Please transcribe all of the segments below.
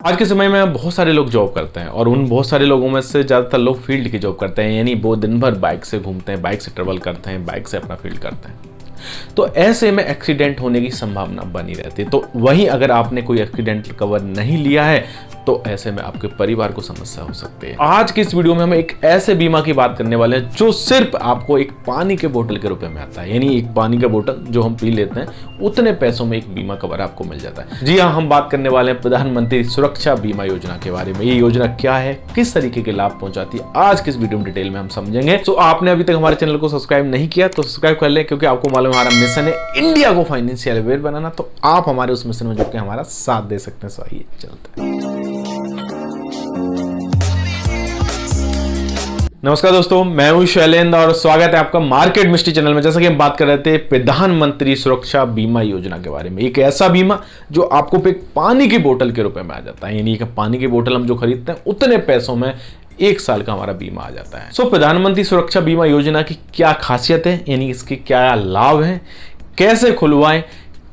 आज के समय में बहुत सारे लोग जॉब करते हैं और उन बहुत सारे लोगों में से ज़्यादातर लोग फील्ड की जॉब करते हैं, यानी वो दिन भर बाइक से घूमते हैं, बाइक से ट्रेवल करते हैं, बाइक से अपना फील्ड करते हैं। तो ऐसे में एक्सीडेंट होने की संभावना बनी रहती है। तो वहीं अगर आपने कोई एक्सीडेंट कवर नहीं लिया है तो ऐसे में आपके परिवार को समस्या हो सकती है। आज की इस वीडियो में हम एक ऐसे बीमा की बात करने वाले हैं जो सिर्फ आपको एक पानी के बोतल के रुपए में आता है, यानी एक पानी का बोतल जो हम पी लेते हैं उतने पैसों में एक बीमा कवर आपको मिल जाता है। जी हाँ, हम बात करने वाले हैं प्रधानमंत्री सुरक्षा बीमा योजना के बारे में। ये योजना क्या है, किस तरीके के लाभ पहुंचाती है, आज की इस वीडियो में डिटेल में हम समझेंगे। तो आपने अभी तक हमारे चैनल को सब्सक्राइब नहीं किया तो सब्सक्राइब कर ले, क्योंकि आपको मालूम हमारा मिशन है इंडिया को फाइनेंशियल अवेयर बनाना। तो आप हमारे उस मिशन में जुड़ के हमारा साथ दे सकते हैं। सो आइए चलते हैं। नमस्कार दोस्तों, मैं हूं शैलेंद्र और स्वागत है आपका मार्केट मिस्ट्री चैनल में। जैसा कि हम बात कर रहे थे प्रधानमंत्री सुरक्षा बीमा योजना के बारे में, एक ऐसा बीमा जो आपको एक पानी की बोतल के रुपए में आ जाता है, यानी कि पानी की बोतल हम जो खरीदते हैं उतने पैसों में एक साल का हमारा बीमा आ जाता है। प्रधानमंत्री सुरक्षा बीमा योजना की क्या खासियत है, यानी इसके क्या लाभ है, कैसे खुलवाएं,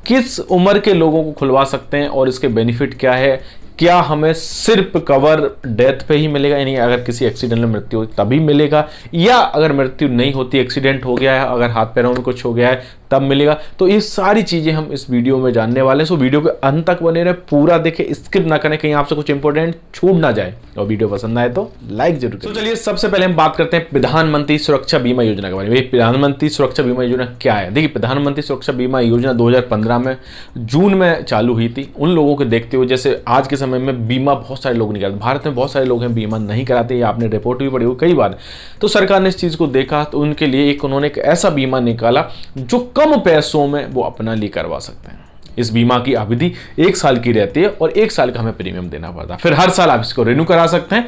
किस उम्र के लोगों को खुलवा सकते हैं और इसके बेनिफिट क्या है, क्या हमें सिर्फ कवर डेथ पे ही मिलेगा, यानी अगर किसी एक्सीडेंट में मृत्यु हो तभी मिलेगा, या अगर मृत्यु नहीं होती, एक्सीडेंट हो गया है, अगर हाथ पैरों में कुछ हो गया है तब मिलेगा। तो ये सारी चीजें हम इस वीडियो में जानने वाले हैं। सो वीडियो के अंत तक बने रहे, पूरा देखें, स्किप ना करें, कहीं आपसे कुछ इंपॉर्टेंट छूट ना जाए। और वीडियो पसंद आए तो लाइक जरूर करें। तो चलिए सबसे पहले हम बात करते हैं प्रधानमंत्री सुरक्षा बीमा योजना के बारे में। प्रधानमंत्री सुरक्षा बीमा योजना क्या है? देखिए, प्रधानमंत्री सुरक्षा बीमा योजना 2015 में जून में चालू हुई थी। उन लोगों को देखते हुए, जैसे आज के समय में बीमा बहुत सारे लोग नहीं कराते, भारत में बहुत सारे लोग हैं बीमा नहीं कराते, या आपने रिपोर्ट भी पढ़ी हो कई बार। तो सरकार ने इस चीज को देखा तो उनके लिए उन्होंने एक ऐसा बीमा निकाला जो कम पैसों में वो अपना लिए करवा सकते हैं। इस बीमा की अवधि 1 साल की रहती है और 1 साल का हमें प्रीमियम देना पड़ता है, फिर हर साल आप इसको रिन्यू करा सकते हैं।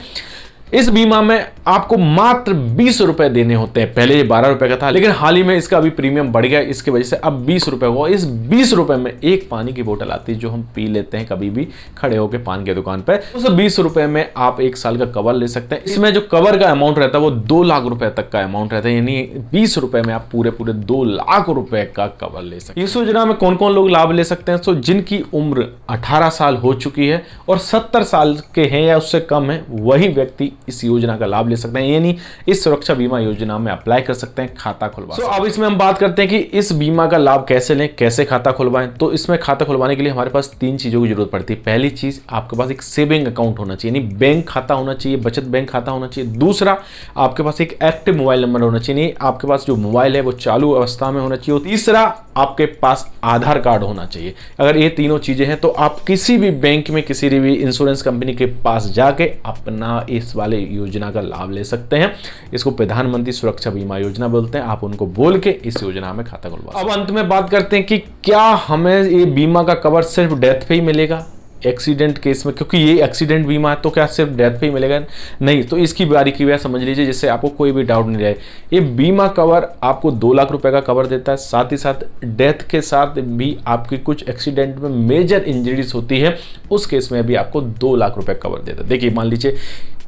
इस बीमा में आपको मात्र 20 रुपए देने होते हैं। पहले ये 12 रुपए का था, लेकिन हाल ही में इसका अभी प्रीमियम बढ़ गया, इसकी वजह से अब 20 रुपए हुआ। इस 20 रुपए में एक पानी की बोतल आती है जो हम पी लेते हैं कभी भी खड़े होकर पान की दुकान पर। उस 20 रुपए में आप 1 साल का कवर ले सकते हैं। इसमें जो कवर का अमाउंट रहता है वो 2 लाख रुपए तक का अमाउंट रहता है, यानी 20 रुपए में आप पूरे 2 लाख रुपए का कवर ले सकते हैं। इस योजना में कौन कौन लोग लाभ ले सकते हैं? तो जिनकी उम्र 18 साल हो चुकी है और 70 साल के हैं या उससे कम है, वही व्यक्ति इस योजना का लाभ ले सकते हैं, यानी इस सुरक्षा बीमा योजना में अप्लाई कर सकते हैं, खाता खुलवा सकते हैं। अब इसमें हम बात करते हैं कि इस बीमा का लाभ कैसे लें, कैसे खाता खुलवाएं। तो इसमें खाता खुलवाने के लिए हमारे पास 3 चीजों की जरूरत पड़ती है। पहली चीज, आपके पास एक सेविंग अकाउंट होना चाहिए, यानी बैंक खाता होना चाहिए, बचत बैंक खाता होना चाहिए। दूसरा, आपके पास एक एक्टिव मोबाइल नंबर होना चाहिए, आपके पास जो मोबाइल है वो चालू अवस्था में होना चाहिए। तीसरा, आपके पास आधार कार्ड होना चाहिए। अगर ये तीनों चीजें हैं तो आप किसी भी बैंक में, किसी भी इंश्योरेंस कंपनी के पास जाके अपना इस वाले योजना का लाभ ले सकते हैं। इसको प्रधानमंत्री सुरक्षा बीमा योजना बोलते हैं। आप उनको बोल के इस योजना में खाता खुलवा। अब अंत में बात करते हैं कि क्या हमें ये बीमा का कवर सिर्फ डेथ पे ही मिलेगा, एक्सीडेंट केस में? क्योंकि ये एक्सीडेंट बीमा है तो क्या सिर्फ डेथ पे ही मिलेगा? नहीं। तो इसकी बारीकी वह समझ लीजिए जिससे आपको कोई भी डाउट नहीं रहे। ये बीमा कवर आपको 2 लाख रुपए का कवर देता है, साथ ही साथ डेथ के साथ भी आपकी कुछ एक्सीडेंट में मेजर इंजरीज होती है, उस केस में भी आपको 2 लाख रुपए कवर देता है। देखिए, मान लीजिए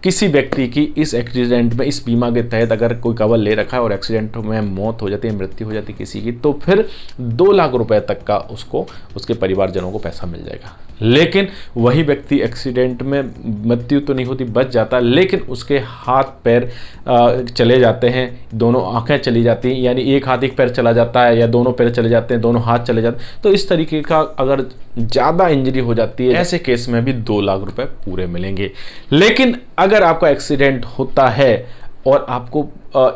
किसी व्यक्ति की इस एक्सीडेंट में, इस बीमा के तहत अगर कोई कवर ले रखा है और एक्सीडेंट में मौत हो जाती है, मृत्यु हो जाती है किसी की, तो फिर 2 लाख रुपए तक का उसको, उसके परिवारजनों को पैसा मिल जाएगा। लेकिन वही व्यक्ति एक्सीडेंट में मृत्यु तो नहीं होती, बच जाता, लेकिन उसके हाथ पैर चले जाते हैं, दोनों आंखें चली जाती हैं, यानी एक हाथ एक पैर चला जाता है, या दोनों पैर चले जाते हैं, दोनों हाथ चले जाते हैं। तो इस तरीके का अगर ज़्यादा इंजरी हो जाती है, ऐसे केस में भी 2 लाख रुपए पूरे मिलेंगे। लेकिन अगर आपका एक्सीडेंट होता है और आपको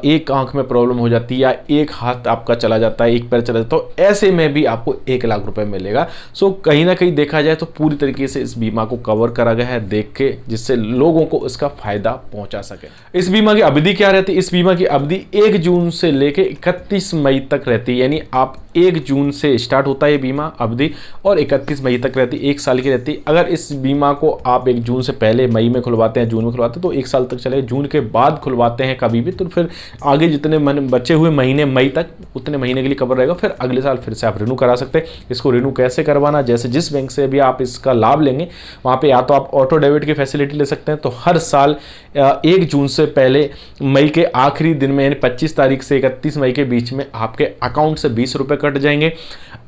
एक आंख में प्रॉब्लम हो जाती है, या एक हाथ आपका चला जाता है, एक पैर चला जाता है, तो ऐसे में भी आपको 1 लाख रुपए मिलेगा। सो कहीं ना कहीं देखा जाए तो पूरी तरीके से इस बीमा को कवर करा गया है, देख के, जिससे लोगों को इसका फायदा पहुंचा सके। इस बीमा की अवधि क्या रहती है? इस बीमा की अवधि 1 जून से लेके 31 मई तक रहती है, यानी आप 1 जून से स्टार्ट होता है ये बीमा अवधि और 31 मई तक रहती है, 1 साल की रहती है। अगर इस बीमा को आप 1 जून से पहले मई में खुलवाते हैं, जून में खुलवाते हैं, तो 1 साल तक चलेगा। जून के बाद खुलवाते हैं कभी भी, तो फिर आगे जितने बचे हुए महीने मई तक, उतने महीने के लिए कवर रहेगा, फिर अगले साल फिर से आप रिन्यू करा सकते हैं। इसको रिन्यू कैसे करवाना? जैसे जिस बैंक से भी आप इसका लाभ लेंगे वहाँ पे या तो आप ऑटो डेबिट की फैसिलिटी ले सकते हैं, तो हर साल 1 जून से पहले मई के आखिरी दिन में, यानी 25 तारीख से 31 मई के बीच में आपके अकाउंट से 20 रुपये कट जाएंगे।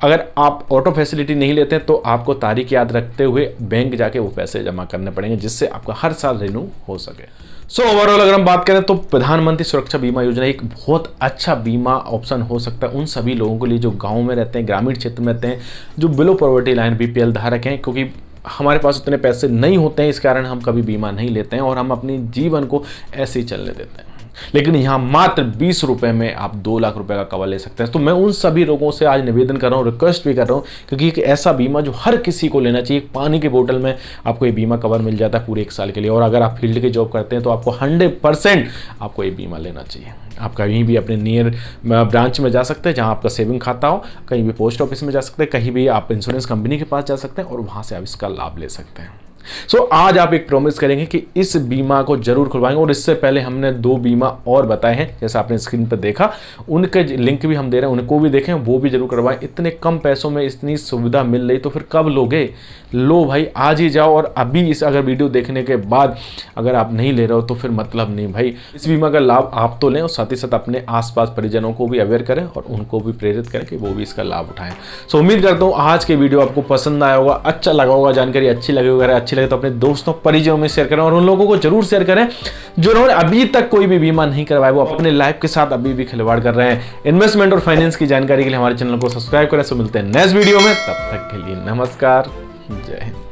अगर आप ऑटो फैसिलिटी नहीं लेते हैं तो आपको तारीख याद रखते हुए बैंक जाके वो पैसे जमा करने पड़ेंगे, जिससे आपका हर साल रिन्यू हो सके। सो ओवरऑल अगर हम बात करें तो प्रधानमंत्री सुरक्षा बीमा योजना एक बहुत अच्छा बीमा ऑप्शन हो सकता है उन सभी लोगों के लिए जो गाँव में रहते हैं, ग्रामीण क्षेत्र में रहते हैं, जो बिलो पॉवर्टी लाइन BPL धारक हैं, क्योंकि हमारे पास उतने पैसे नहीं होते हैं, इस कारण हम कभी बीमा नहीं लेते हैं और हम अपनी जीवन को ऐसे ही चलने देते हैं। लेकिन यहाँ मात्र 20 रुपए में आप 2 लाख रुपए का कवर ले सकते हैं। तो मैं उन सभी लोगों से आज निवेदन कर रहा हूँ, रिक्वेस्ट भी कर रहा हूँ, क्योंकि एक ऐसा बीमा जो हर किसी को लेना चाहिए। पानी की बोतल में आपको ये बीमा कवर मिल जाता है पूरे 1 साल के लिए। और अगर आप फील्ड की जॉब करते हैं तो आपको 100% आपको ये बीमा लेना चाहिए। आप कहीं भी अपने नियर ब्रांच में जा सकते हैं जहाँ आपका सेविंग खाता हो, कहीं भी पोस्ट ऑफिस में जा सकते हैं, कहीं भी आप इंश्योरेंस कंपनी के पास जा सकते हैं और वहाँ से आप इसका लाभ ले सकते हैं। आज आप एक प्रॉमिस करेंगे कि इस बीमा को जरूर खुलवाएंगे। और इससे पहले हमने 2 बीमा और बताए हैं, जैसा आपने स्क्रीन पर देखा, उनके लिंक भी हम दे रहे हैं, उनको भी देखें, वो भी जरूर करवाएं। इतने कम पैसों में इतनी सुविधा मिल रही तो फिर कब लोगे? लो भाई, आज ही जाओ। और अभी इस अगर वीडियो देखने के बाद अगर आप नहीं ले रहे हो तो फिर मतलब नहीं भाई। इस बीमा का लाभ आप तो लें और साथ ही साथ अपने आसपास परिजनों को भी अवेयर करें और उनको भी प्रेरित करें कि वो भी इसका लाभ उठाएं। उम्मीद करता हूँ आज के वीडियो आपको पसंद आया होगा, अच्छा लगा होगा, जानकारी अच्छी लगी होगा। अच्छी लगे तो अपने दोस्तों परिजनों में शेयर करें और उन लोगों को जरूर शेयर करें जो उन्होंने अभी तक कोई भी बीमा नहीं करवाया, वो अपने लाइफ के साथ अभी भी खिलवाड़ कर रहे हैं। इन्वेस्टमेंट और फाइनेंस की जानकारी के लिए हमारे चैनल को सब्सक्राइब करें। मिलते हैं नेक्स्ट वीडियो में, तब तक के लिए नमस्कार, जय हिंद।